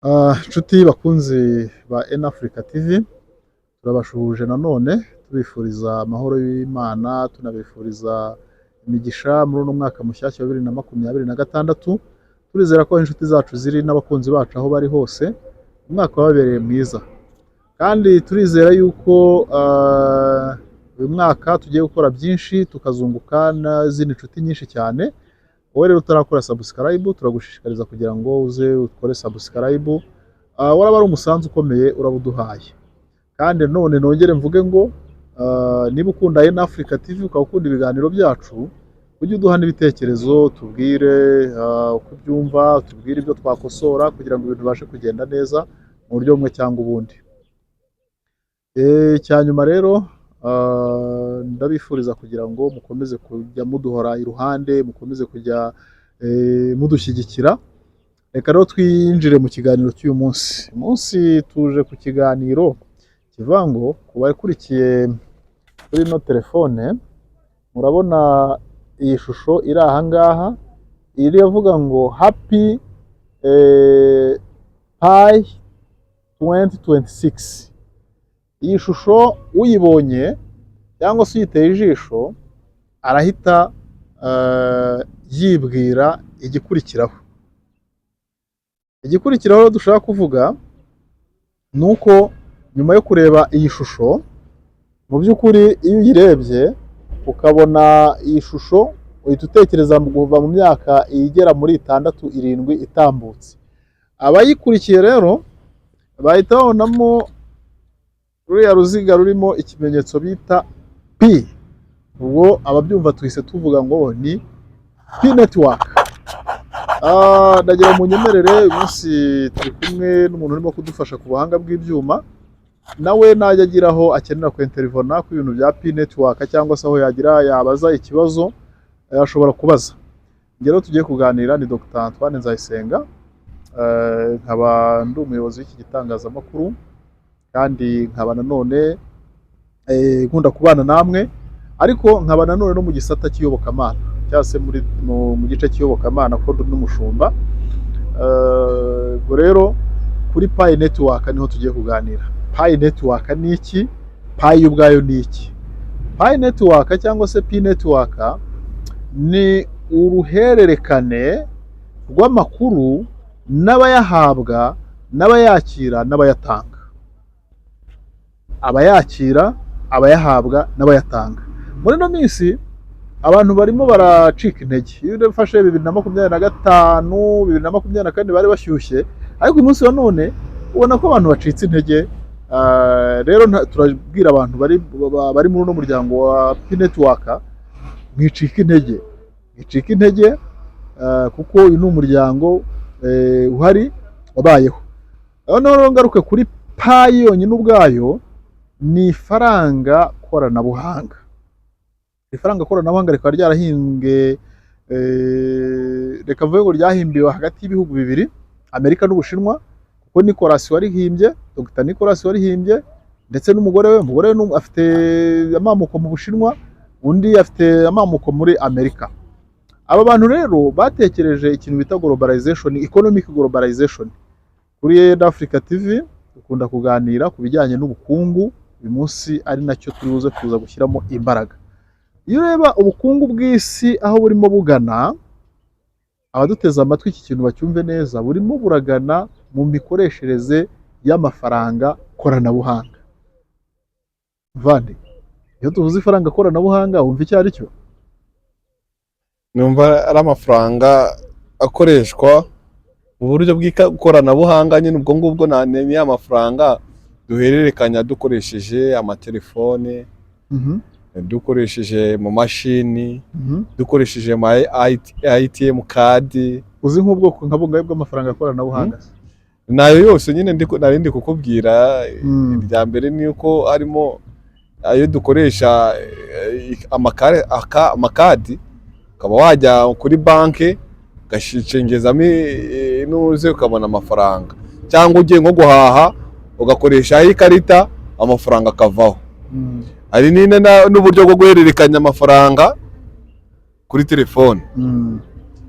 Nshuti bakunzi ba N-Africa TV, turabashuhuje nanone tubifuriza amahoro y'Imana, tunabifuriza imigisha muri uno mwaka mushyashya wa 2026. Turizera ko inshuti zacu ziri n'abakunzi bacu aho bari hose umwaka wabereye mwiza, kandi turizera yuko uyu mwaka tugiye gukora byinshi tukazunguka n'izindi nshuti nyinshi cyane. Wowe rero utarakora subscribe, turagushishikariza kugira ngo uze ukore subscribe. Waraba ari umusanzu ukomeye urabuduhaye. Kandi none nongere mvuge ngo niba ukunda N-Africa TV ukaba ukunda ibiganiro byacu, ujye uduha n'ibitekerezo, tubwire uko ubyumva, tubwire ibyo twakosora kugira ngo ibintu bibashe kugenda neza mu buryo bumwe cyangwa ubundi. Cyanyuma rero ndabifuriza kugira ngo mukomeze kujya muduhora iruhande, mukomeze kujya mudushyigikira. Reka rero twinjire mu kiganiro cy'uyu munsi. Umunsi tuje ku kiganiro kivuga ngo ku bakurikiye kuri ino telefone, murabona iyi shusho iri aha ngaha, iravuga ngo Happy Pi 2026. Iyi shusho uyibonye cyangwa se uyiteye ijisho arahita yibwira igikurikiraho. Igikurikiraho dushaka kuvuga ni uko nyuma yo kureba iyi shusho, mu by'ukuri iyo uyirebye ukabona iyi shusho uhita utekereza kuva mu myaka igera muri 6-7 itambutse. Abayikurikiye rero bahita babonamo ruriya ruziga rurimo ikimenyetso bita Pi. Ubwo ababyumva twise tuvuga ngo ni Pi Network. Ndagira mu nyemerere uyu munsi turi kumwe n'umuntu urimo kudufasha ku buhanga bw'ibyuma, nawe najya agira aho akenera kwintervona ku bintu bya Pi Network cyangwa se aho yabaza ikibazo ashobora kubaza. Ngero tugiye kuganira ni Dr. Antoine Nzayisenga, nkaba ndi umuyobozi w'iki gitangazamakuru, kandi nkaba nanone nkunda kubana namwe, ariko nkaba nanone no mu gisata cy'iyobokamana cyangwa se mu gice cy'iyobokamana ko ndi n'umushumba. Ubwo rero kuri Pi Network niho tugiye kuganira. Pi Network ni iki? Pi ubwayo ni iki? Pi Network cyangwa se Pi Network ni uruhererekane rw'amakuru n'abayahabwa, n'abayakira, n'abayatanga. Abayakira, abayahabwa, n'abayatanga. Muri no minsi abantu barimo baracika intege. Iyo ufashe 2025, 2024 bari bashyushye, ariko uyu munsi wa none ubona ko abantu bacitse intege. Rero turabwira abantu bari muri uno muryango wa Pi Network, mwicika intege. Mwicika intege kuko uyu ni umuryango uhari wabayeho. Noneho ngaruke kuri Pi yonyine ubwayo ni ifaranga koranabuhanga. Ifaranga koranabuhanga rikaba ryarahimbwe, reka mvuge ngo ryahimbiwe hagati y'ibihugu bibiri, Amerika n'Ubushinwa, kuko Nicolas warihimbye, Dr. Nicolas warihimbye, ndetse n'umugore we. Umugore we afite amamuko mu Bushinwa, undi afite amamuko muri Amerika. Aba bantu rero batekereje ikintu bita globalization, economic globalization. Kuri N-Africa TV dukunda kuganira ku bijyanye n'ubukungu, uyu munsi ari nacyo turibuze kuza gushyiramo imbaraga. Iyo ureba ubukungu bw'isi aho burimo bugana, abaduteze amatwi iki kintu bacyumve neza, burimo buragana mu mikoreshereze y'amafaranga koranabuhanga. Mvande, iyo tuvuze ifaranga koranabuhanga wumva icyo ari cyo? Numva ari amafaranga akoreshwa mu buryo bw'ikoranabuhanga, nyine ubwo ngubwo ni amafaranga duhererekanya dukoresheje amatelefone, dukoresheje mu mashini, dukoresheje ma ATM card. Uzi nk'ubwoko nka bungahe bw'amafaranga koranabuhanga? Nayo yose nyine narindi kukubwira. Irya mbere ni uko harimo ayo dukoresha amakadi, ukaba wajya kuri banki ugashingezamo inuze ukabona amafaranga, cyangwa ugiye nko guhaha ugakoresha ikarita amafaranga akavaho. Hari n'uburyo bwo guhererekanya amafaranga kuri telefone.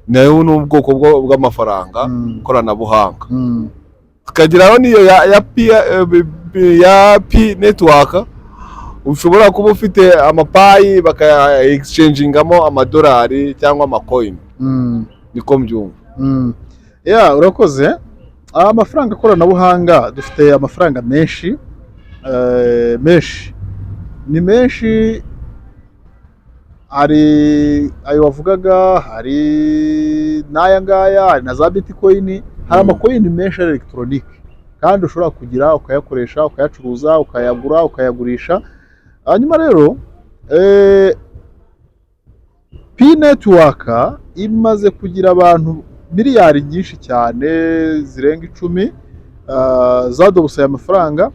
nayo ni ubwoko bw'amafaranga koranabuhanga. tukagiraho n'iyo ya P network, ushobora kuba ufite amapayi bakaya exchangingamo amadolari cyangwa amacoin. Niko mbyumva. Urakoze. Amafaranga koranabuhanga, dufite amafaranga menshi, ni menshi. Hari ayo wavugaga, hari n'aya ngaya, hari na za bitcoin, hari amacoin menshi electronique kandi ushobora kugira ukayakoresha, ukayacuruza, ukayagura, ukayagurisha. Hanyuma rero P network imaze kugira abantu miliyari nyinshi cyane zirenga 10 zadobusaye amafaranga,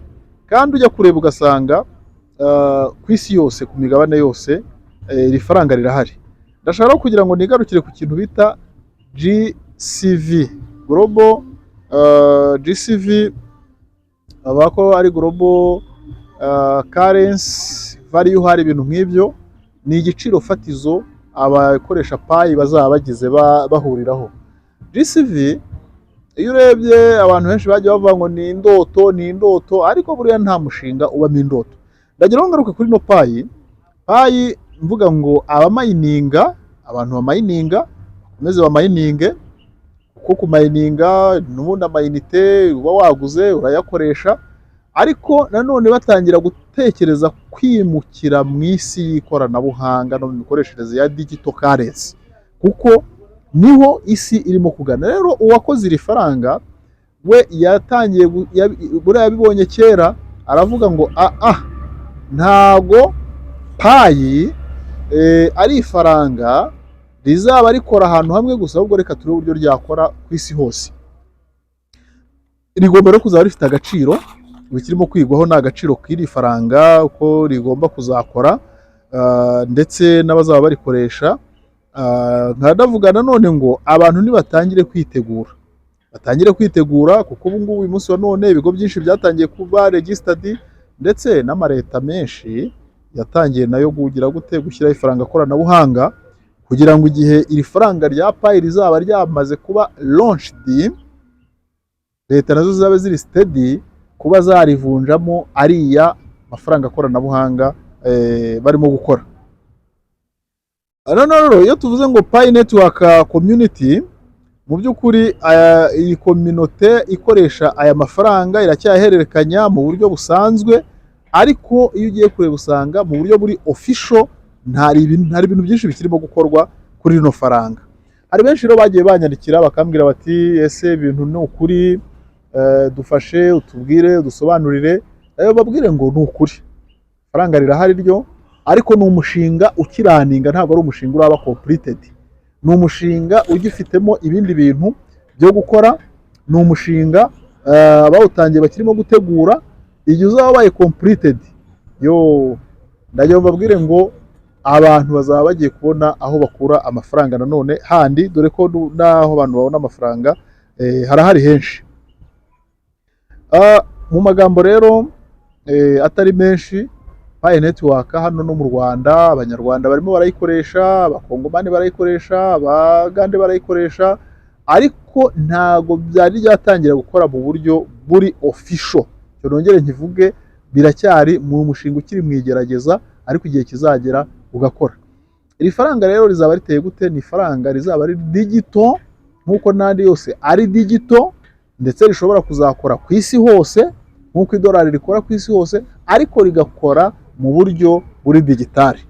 kandi ujya kureba ugasanga ku isi yose, ku migabane yose, iri faranga rirahari. Ndashaka kugira ngo nigarukire ku kintu bita GCV, Global GCV, abako ari Global Currency Value, hari ibintu nk'ibyo. Ni igiciro fatizo abakoresha payi bazaba bagize bahuriraho. GCV iyo urebye abantu benshi bagiye bavuga ngo ni indoto, ariko buriya nta mushinga ubamo indoto. Ndagira ngo ngaruke kuri no payi mvuga ngo abamayininga, abantu bamayininga bakomeze bamayininge, kuko kumayininga n'ubundi amayinite uba waguze urayakoresha, ariko nanone batangira gutekereza kwimukira mu isi y'ikoranabuhanga no mu mikoreshereze ya digital currency, kuko niho isi irimo kugana. Rero uwakoze iri faranga we yatangiye buriya yabibonye kera, aravuga ngo ntago payi ari ifaranga rizaba rikora ahantu hamwe gusa, ahubwo reka turebe uburyo ryakora ku isi hose. Rigomba no kuzaba rifite agaciro, bikirimo kwigwaho ni agaciro k'iri faranga uko rigomba kuzakora, ndetse n'abazaba barikoresha. Nkadavuga nanone ngo abantu nibatangire kwitegura, kuko ubu ngubu uyu munsi wa none ibigo byinshi byatangiye kuba registered, ndetse n'amareta menshi yatangiye nayo gushyiraho ifaranga koranabuhanga, kugira ngo igihe iri faranga rya payi rizaba ryamaze kuba launched, leta nazo zabe ziri steady kuba zarivunjamo ariya mafaranga koranabuhanga barimo gukora. Rero iyo tuvuze ngo Pi Network Community, mu by'ukuri iyi community ikoresha aya mafaranga iracyahererekanya mu buryo busanzwe, ariko iyo ugiye kureba usanga mu buryo buri official hari ibintu byinshi bikirimo gukorwa kuri rino faranga. Hari benshi rero bagiye banyandikira bakambwira bati ese ibintu ni ukuri, dufashe utubwire udusobanurire. Ayo babwire ngo ni ukuri, faranga rirahari ryo, ariko ni umushinga ukiraninga, ntabwo ari umushinga uraba completed. Ni umushinga ugifitemo ibindi bintu byo gukora, ni umushinga bawutangiye bakirimo gutegura. Igihe uzaba wabaye completed, ndagira ngo babwire ngo abantu bazaba bagiye kubona aho bakura amafaranga nanone handi, dore ko naho abantu babona amafaranga harahari henshi. Mu magambo rero atari menshi, Pi Network hano no mu Rwanda, abanyarwanda barimo barayikoresha, abakongomani barayikoresha, abagande barayikoresha, ariko ntago byari byatangira gukora mu buryo buri official. Cyo nongere nkivuge, biracyari mu mushinga ukiri mwigerageza, ariko igihe kizagera ugakora. Iri faranga rero rizaba riteye gute? Ni faranga rizaba ari digital, nkuko nandi yose ari digital, ndetse rishobora kuzakora ku isi hose nkuko idolari rikora ku isi hose, ariko rigakora mu buryo buri digitali.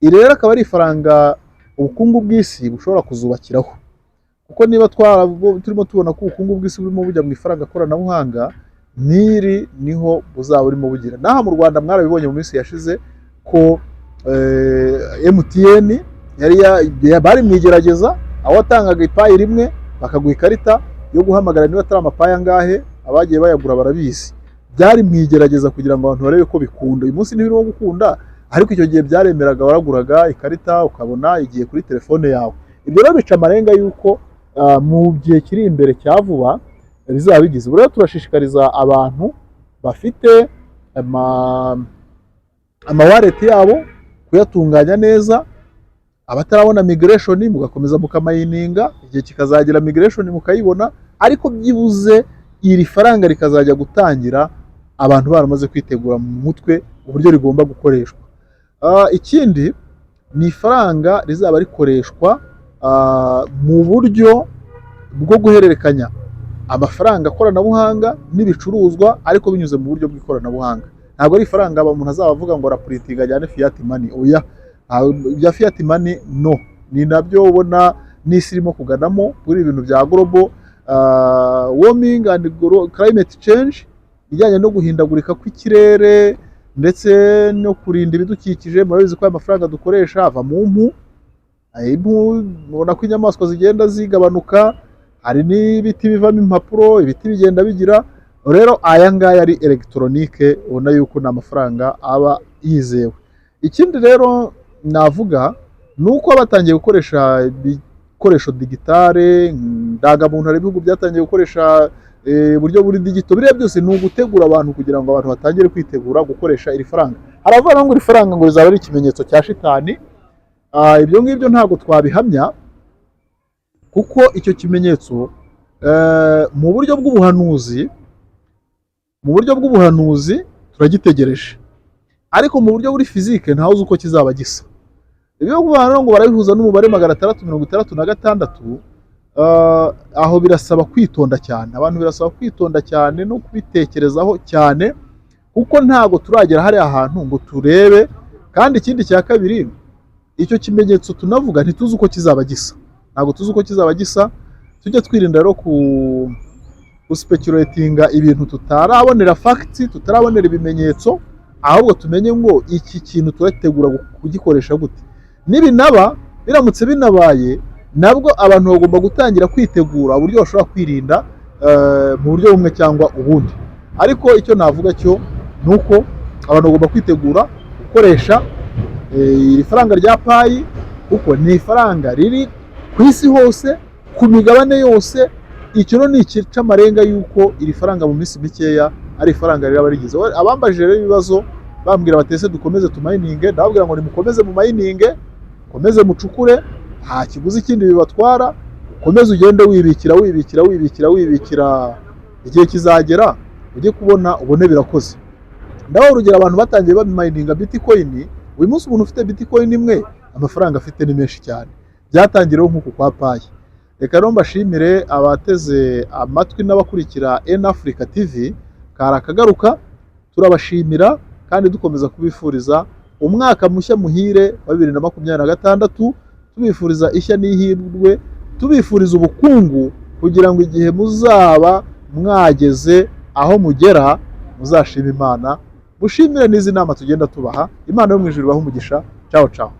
Iri rero akaba ari ifaranga ubukungu bw'isi bushobora kuzubakiraho, kuko niba turimo tubona ko ubukungu bw'isi burimo bujya mu ifaranga koranabuhanga, niri niho buzaba burimo bugira. Naha mu Rwanda mwarabibonye mu minsi yashize ko MTN bari mwigerageza, aho watangaga ipayi rimwe bakaguha ikarita yo guhamagara niba atari amapayi angahe, abagiye bayagura barabizi. Byari mwigerageza kugira ngo abantu barebe ko bikunda. Uyu munsi ntibirimo gukunda, ariko icyo gihe byaremeraga, waraguraga ikarita ukabona igiye kuri telefone yawe. Ibyo rero bica amarenga yuko mu gihe kiri imbere cya vuba bizaba bigize. Rero turashishikariza abantu bafite wallet yabo kuyatunganya neza, abatarabona migration mugakomeza mukamayininga, igihe kikazagera migration mukayibona, ariko byibuze iri faranga rikazajya gutangira abantu baramaze kwitegura mu mutwe uburyo rigomba gukoreshwa. Ikindi ni ifaranga rizaba rikoreshwa mu buryo bwo guhererekanya amafaranga koranabuhanga n'ibicuruzwa ariko binyuze mu buryo bw'ikoranabuhanga. Ntabwo ari ifaranga umuntu azaba avuga ngo rapuritinga ajyane fiat money, oya, ibya fiat money no, ni nabyo ubona n'isi irimo kuganamo kuri ibintu bya global warming and climate change, bijyanye no guhindagurika kw'ikirere ndetse no kurinda ibidukikije. Murabizi ko aya mafaranga dukoresha ava mu mpu, mubona ko inyamaswa zigenda zigabanuka, hari n'ibiti bivamo impapuro, ibiti bigenda bigira, rero aya ngaya ari elegitoronike, ubona yuko ni amafaranga aba yizewe. Ikindi rero navuga ni uko batangiye gukoresha ibikoresho digitale, ndangamuntu hari ibihugu byatangiye gukoresha uburyo buri digito. Biriya byose ni ugutegura abantu kugira ngo abantu batangire kwitegura gukoresha iri faranga. Haravuga ngo iri faranga ngo rizaba ari ikimenyetso cya shitani. Ibyo ngibyo ntabwo twabihamya, kuko icyo kimenyetso mu buryo bw'ubuhanuzi turagitegereje, ariko mu buryo buri fizike ntawe uzi uko kizaba gisa. Ibyo kuvuga ngo barabihuza n'umubare 666, aho birasaba kwitonda cyane, abantu birasaba kwitonda cyane no kubitekerezaho cyane, kuko ntabwo turagera hariya ahantu ngo turebe. Kandi ikindi cya kabiri, icyo kimenyetso tunavuga ntituzi uko kizaba gisa, ntabwo tuzi uko kizaba gisa. Tujye twirinda rero guspeculatinga ibintu tutarabonera facts, tutarabonera ibimenyetso, ahubwo tumenye ngo iki kintu turategura kugikoresha gute. Nibinaba biramutse binabaye, nabwo abantu bagomba gutangira kwitegura uburyo bashobora kwirinda mu buryo bumwe cyangwa ubundi. Ariko icyo navuga cyo ni uko abantu bagomba kwitegura gukoresha iri faranga rya payi, kuko ni ifaranga riri ku isi hose, ku migabane yose. Icyo ni ikica amarenga yuko iri faranga mu minsi mikeya ari ifaranga riraba rigize. Abambajije rero ibibazo bambwira batese dukomeze tumayininge, ndababwira ngo nimukomeze mu mayininge, mukomeze mucukure, nta kiguzi kindi bibatwara, ukomeze ugende wibikira, igihe kizagera ujye kubona ubone birakoze. Ndabaha urugero, abantu batangiye babimayininga bitcoin. Uyu munsi umuntu ufite bitcoin imwe amafaranga afite ni menshi cyane, byatangireho nk'uku kwa payi. Reka rero mbashimire abateze amatwi n'abakurikira N-Africa TV. Karakagaruka, turabashimira kandi dukomeza kubifuriza umwaka mushya muhire wa 2026, tubifuriza ishya n'ihirwe, tubifuriza ubukungu, kugira ngo igihe muzaba mwageze aho mugera muzashima Imana, mushimire n'izi nama tugenda tubaha. Imana yo mu ijuru ibahe umugisha. Ciao ciao.